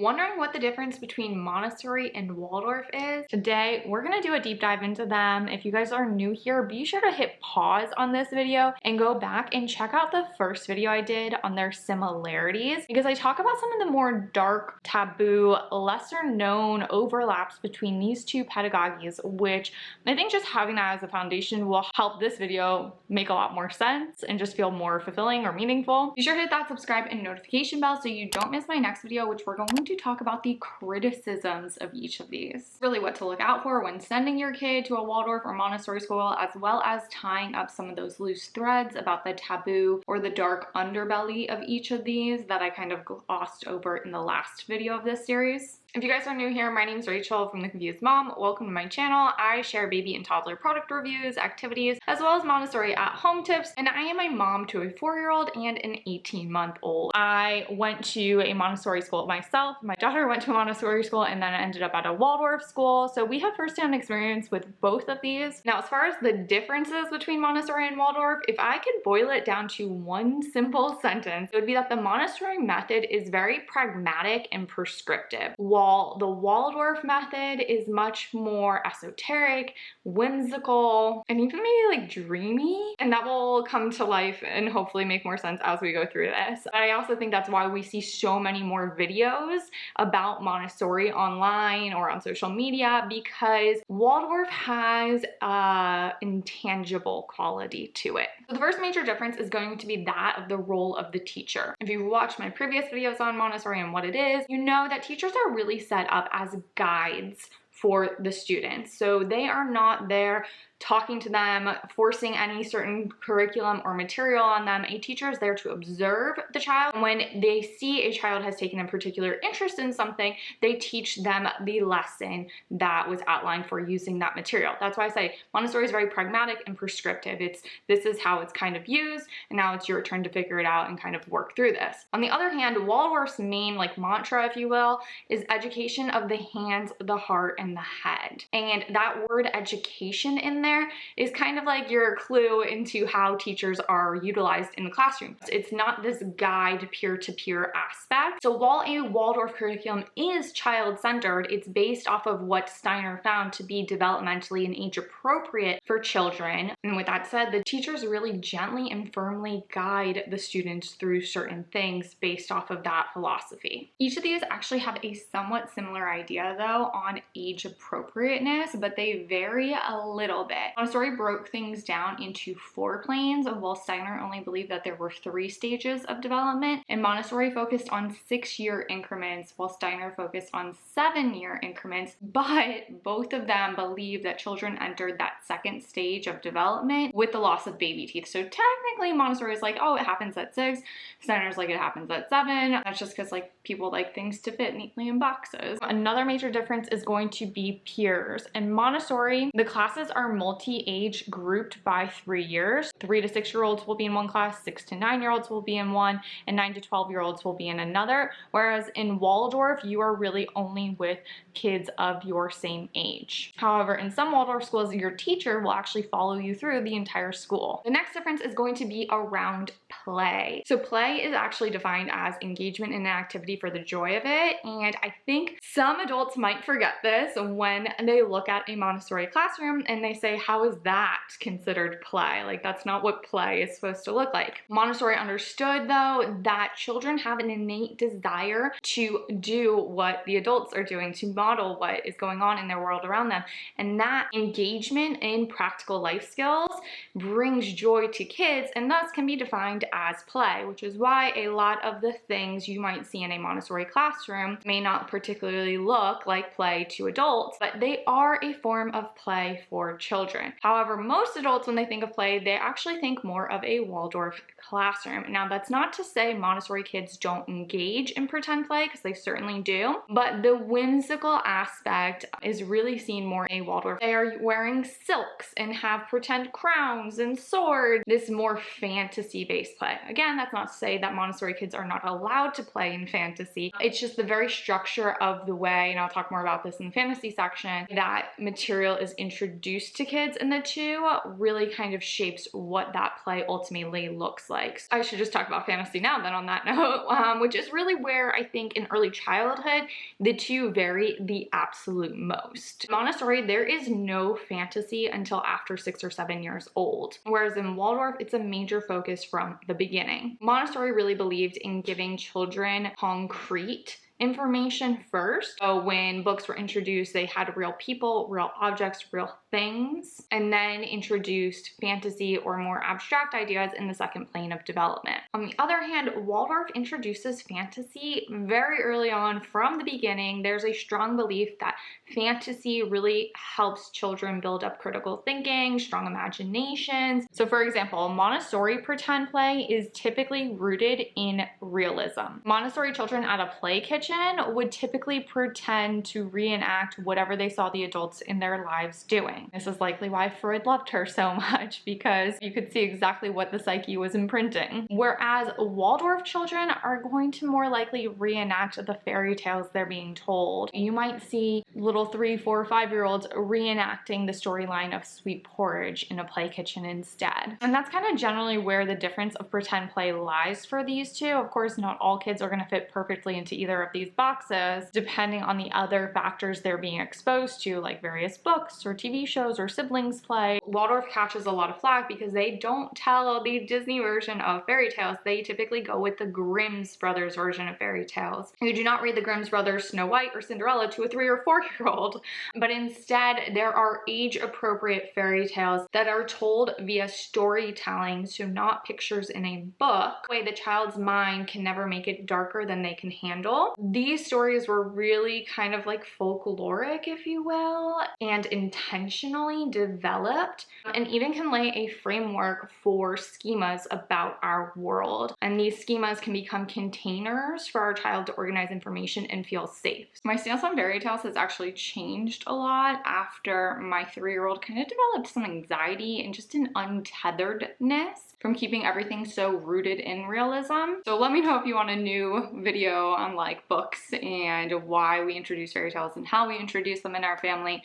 Wondering what the difference between Montessori and Waldorf is? Today, we're gonna do a deep dive into them. If you guys are new here, be sure to hit pause on this video and go back and check out the first video I did on their similarities, because I talk about some of the more dark, taboo, lesser known overlaps between these two pedagogies, which I think just having that as a foundation will help this video make a lot more sense and just feel more fulfilling or meaningful. Be sure to hit that subscribe and notification bell so you don't miss my next video, which we're going to talk about the criticisms of each of these. Really what to look out for when sending your kid to a Waldorf or Montessori school, as well as tying up some of those loose threads about the taboo or the dark underbelly of each of these that I kind of glossed over in the last video of this series. If you guys are new here, my name is Rachel from The Confused Mom. Welcome to my channel. I share baby and toddler product reviews, activities, as well as Montessori at home tips, and I am a mom to a 4-year-old and an 18-month-old. I went to a Montessori school myself. My daughter went to a Montessori school and then ended up at a Waldorf school, so we have firsthand experience with both of these. Now, as far as the differences between Montessori and Waldorf, if I could boil it down to one simple sentence, it would be that the Montessori method is very pragmatic and prescriptive, while the Waldorf method is much more esoteric, whimsical, and even maybe like dreamy. And that will come to life and hopefully make more sense as we go through this. But I also think that's why we see so many more videos about Montessori online or on social media, because Waldorf has an intangible quality to it. So the first major difference is going to be that of the role of the teacher. If you watched my previous videos on Montessori and what it is, you know that teachers are really set up as guides for the students. So they are not there talking to them, forcing any certain curriculum or material on them. A teacher is there to observe the child. And when they see a child has taken a particular interest in something, they teach them the lesson that was outlined for using that material. That's why I say Montessori is very pragmatic and prescriptive. This is how it's kind of used, and now it's your turn to figure it out and kind of work through this. On the other hand, Waldorf's main mantra, if you will, is education of the hands, the heart, and the head. And that word education in there is kind of like your clue into how teachers are utilized in the classroom. It's not this guide peer-to-peer aspect. So while a Waldorf curriculum is child-centered, it's based off of what Steiner found to be developmentally and age-appropriate for children. And with that said, the teachers really gently and firmly guide the students through certain things based off of that philosophy. Each of these actually have a somewhat similar idea though on age appropriateness, but they vary a little bit. Montessori broke things down into 4 planes, while Steiner only believed that there were 3 stages of development, and Montessori focused on 6-year increments, while Steiner focused on 7-year increments, but both of them believe that children entered that second stage of development with the loss of baby teeth. So technically Montessori is like, oh, it happens at 6. Steiner's like, it happens at 7. That's just because people like things to fit neatly in boxes. Another major difference is going to be peers. In Montessori, the classes are multi-age grouped by 3 years. 3 to 6-year-olds will be in one class, 6 to 9-year-olds will be in one, and 9 to 12-year-olds will be in another. Whereas in Waldorf, you are really only with kids of your same age. However, in some Waldorf schools, your teacher will actually follow you through the entire school. The next difference is going to be around play. So play is actually defined as engagement in an activity for the joy of it. And I think some adults might forget this when they look at a Montessori classroom and they say, how is that considered play? Like, that's not what play is supposed to look like. Montessori understood though that children have an innate desire to do what the adults are doing, to model what is going on in their world around them. And that engagement in practical life skills brings joy to kids, and thus can be defined as play, which is why a lot of the things you might see in a Montessori classroom may not particularly look like play to adults, but they are a form of play for children. However, most adults, when they think of play, they actually think more of a Waldorf classroom. Now, that's not to say Montessori kids don't engage in pretend play, because they certainly do, but the whimsical aspect is really seen more in a Waldorf. They are wearing silks and have pretend crowns and swords, this more fantasy-based play. Again, that's not to say that Montessori kids are not allowed to play in fantasy. It's just the very structure of the way, and I'll talk more about this in the fantasy section, that material is introduced to kids in the two really kind of shapes what that play ultimately looks like. So I should just talk about fantasy now then on that note, which is really where I think in early childhood, the two vary the absolute most. Montessori, there is no fantasy until after 6 or 7 years old, whereas in Waldorf, it's a major focus from the beginning. Montessori really believed in giving children concrete information first. So when books were introduced, they had real people, real objects, real things, and then introduced fantasy or more abstract ideas in the second plane of development. On the other hand, Waldorf introduces fantasy very early on from the beginning. There's a strong belief that fantasy really helps children build up critical thinking, strong imaginations. So for example, Montessori pretend play is typically rooted in realism. Montessori children at a play kitchen would typically pretend to reenact whatever they saw the adults in their lives doing. This is likely why Freud loved her so much, because you could see exactly what the psyche was imprinting. Whereas Waldorf children are going to more likely reenact the fairy tales they're being told. You might see little 3, 4, 5-year-olds reenacting the storyline of Sweet Porridge in a play kitchen instead. And that's kind of generally where the difference of pretend play lies for these two. Of course, not all kids are going to fit perfectly into either of these boxes, depending on the other factors they're being exposed to, like various books or TV shows or siblings play. Waldorf catches a lot of flack because they don't tell the Disney version of fairy tales. They typically go with the Grimm's Brothers version of fairy tales. You do not read the Grimm's Brothers Snow White or Cinderella to a 3 or 4-year-old, but instead there are age-appropriate fairy tales that are told via storytelling, so not pictures in a book. The way the child's mind can never make it darker than they can handle. These stories were really kind of like folkloric, if you will, and intentionally developed, and even can lay a framework for schemas about our world. And these schemas can become containers for our child to organize information and feel safe. My stance on fairy tales has actually changed a lot after my 3-year-old kind of developed some anxiety and just an untetheredness from keeping everything so rooted in realism. So let me know if you want a new video on like books and why we introduce fairy tales and how we introduce them in our family,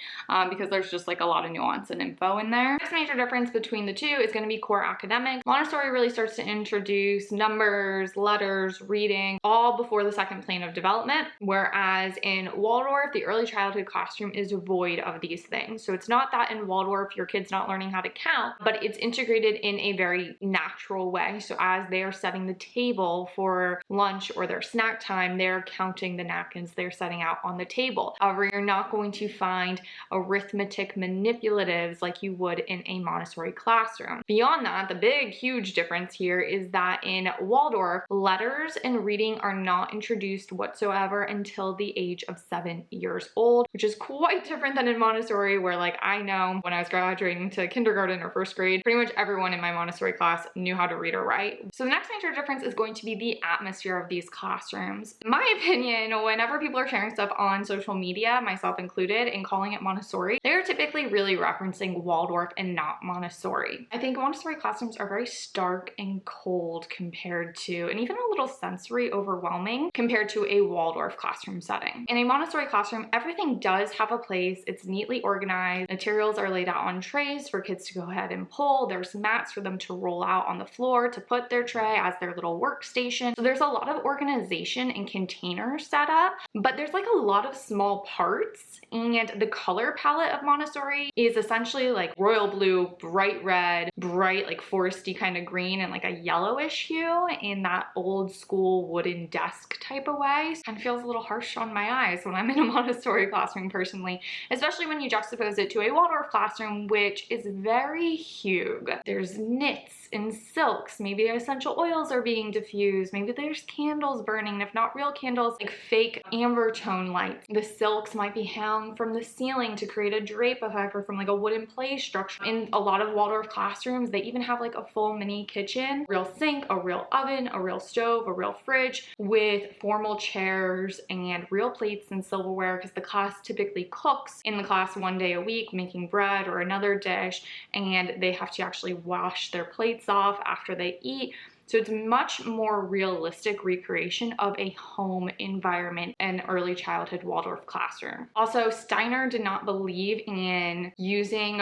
because there's just like a lot of nuance and info in there. The next major difference between the two is going to be core academic. Montessori really starts to introduce numbers, letters, reading, all before the second plane of development, whereas in Waldorf, the early childhood classroom is void of these things. So it's not that in Waldorf your kid's not learning how to count, but it's integrated in a very natural way. So as they are setting the table for lunch or their snack time, they're counting the napkins they're setting out on the table. However, you're not going to find arithmetic manipulatives like you would in a Montessori classroom. Beyond that, the big, huge difference here is that in Waldorf, letters and reading are not introduced whatsoever until the age of 7 years old, which is quite different than in Montessori, where like I know when I was graduating to kindergarten or first grade, pretty much everyone in my Montessori class knew how to read or write. So the next major difference is going to be the atmosphere of these classrooms. In my opinion, whenever people are sharing stuff on social media, myself included, and calling it Montessori, they're typically really referencing Waldorf and not Montessori. I think Montessori classrooms are very stark and cold compared to, and even a little sensory overwhelming compared to a Waldorf classroom setting. In a Montessori classroom, everything does have a place. It's neatly organized. Materials are laid out on trays for kids to go ahead and pull. There's mats for them to roll out on the floor to put their tray as their little workstation. So there's a lot of organization and containers set up, but there's like a lot of small parts, and the color palette of Montessori is essentially like royal blue, bright red, bright like foresty kind of green, and like a yellowish hue in that old school wooden desk type of way. So it kind of feels a little harsh on my eyes when I'm in a Montessori classroom personally, especially when you juxtapose it to a Waldorf classroom, which is very hygge. There's knits and silks, maybe essential oils are being diffused, maybe there's candles burning, if not real candles, like fake amber tone lights. The silks might be hung from the ceiling to create a drape effect, or from like a wooden play structure. In a lot of Waldorf classrooms, they even have like a full mini kitchen, real sink, a real oven, a real stove, a real fridge, with formal chairs and real plates and silverware, because the class typically cooks in the class 1 day a week, making bread or another dish, and they have to actually wash their plates off after they eat. So it's much more realistic recreation of a home environment and early childhood Waldorf classroom. Also, Steiner did not believe in using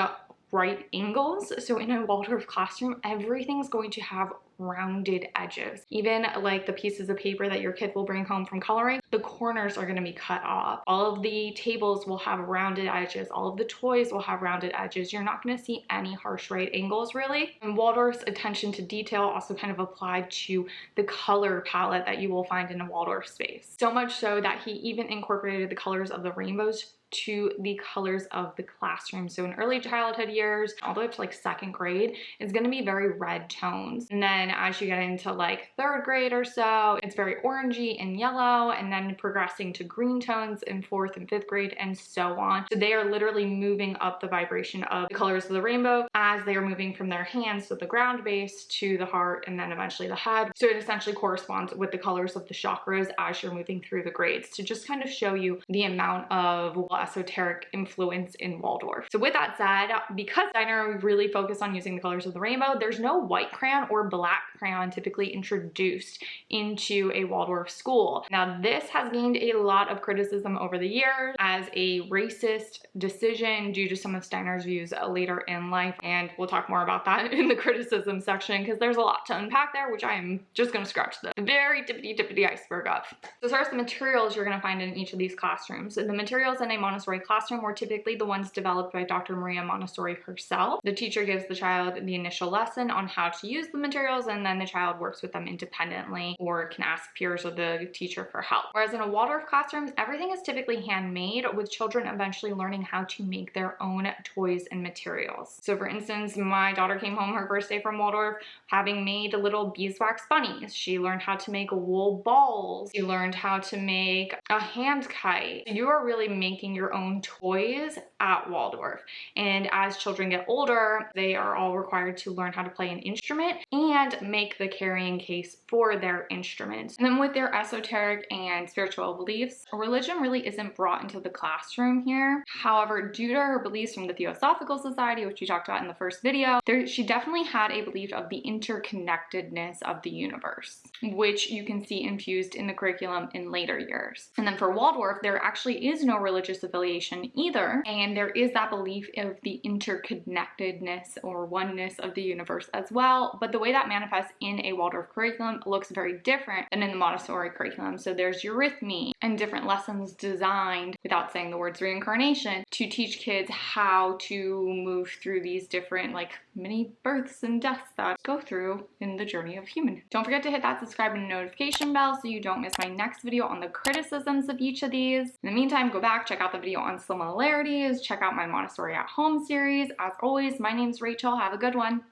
right angles. So in a Waldorf classroom, everything's going to have rounded edges. Even like the pieces of paper that your kid will bring home from coloring, the corners are going to be cut off. All of the tables will have rounded edges. All of the toys will have rounded edges. You're not going to see any harsh right angles really. And Waldorf's attention to detail also kind of applied to the color palette that you will find in a Waldorf space. So much so that he even incorporated the colors of the rainbows to the colors of the classroom. So in early childhood years, all the way up to like 2nd grade, it's going to be very red tones. And then as you get into like 3rd grade or so, it's very orangey and yellow, and then progressing to green tones in 4th and 5th grade and so on. So they are literally moving up the vibration of the colors of the rainbow as they are moving from their hands, so the ground base, to the heart, and then eventually the head. So it essentially corresponds with the colors of the chakras as you're moving through the grades to just kind of show you the amount of esoteric influence in Waldorf. So with that said, because Steiner really focused on using the colors of the rainbow, there's no white crayon or black crayon typically introduced into a Waldorf school. Now this has gained a lot of criticism over the years as a racist decision due to some of Steiner's views later in life, and we'll talk more about that in the criticism section because there's a lot to unpack there, which I am just going to scratch the very tippity iceberg of. So as far as the materials you're going to find in each of these classrooms, so the materials in a Montessori classroom were typically the ones developed by Dr. Maria Montessori herself. The teacher gives the child the initial lesson on how to use the materials, and then the child works with them independently or can ask peers or the teacher for help. Whereas in a Waldorf classroom, everything is typically handmade, with children eventually learning how to make their own toys and materials. So for instance, my daughter came home her first day from Waldorf having made little beeswax bunnies. She learned how to make wool balls. She learned how to make a hand kite. You are really making your own toys at Waldorf. And as children get older, they are all required to learn how to play an instrument and make the carrying case for their instruments. And then with their esoteric and spiritual beliefs, religion really isn't brought into the classroom here. However, due to her beliefs from the Theosophical Society, which we talked about in the first video, she definitely had a belief of the interconnectedness of the universe, which you can see infused in the curriculum in later years. And then for Waldorf, there actually is no religious affiliation either, and there is that belief of the interconnectedness or oneness of the universe as well, but the way that manifests in a Waldorf curriculum looks very different than in the Montessori curriculum. So there's eurythmy and different lessons designed, without saying the words reincarnation, to teach kids how to move through these different like mini births and deaths that go through in the journey of human. Don't forget to hit that subscribe and notification bell so you don't miss my next video on the criticisms of each of these. In the meantime, go back, check out the video on similarities, check out my Montessori at Home series. As always, my name's Rachel. Have a good one.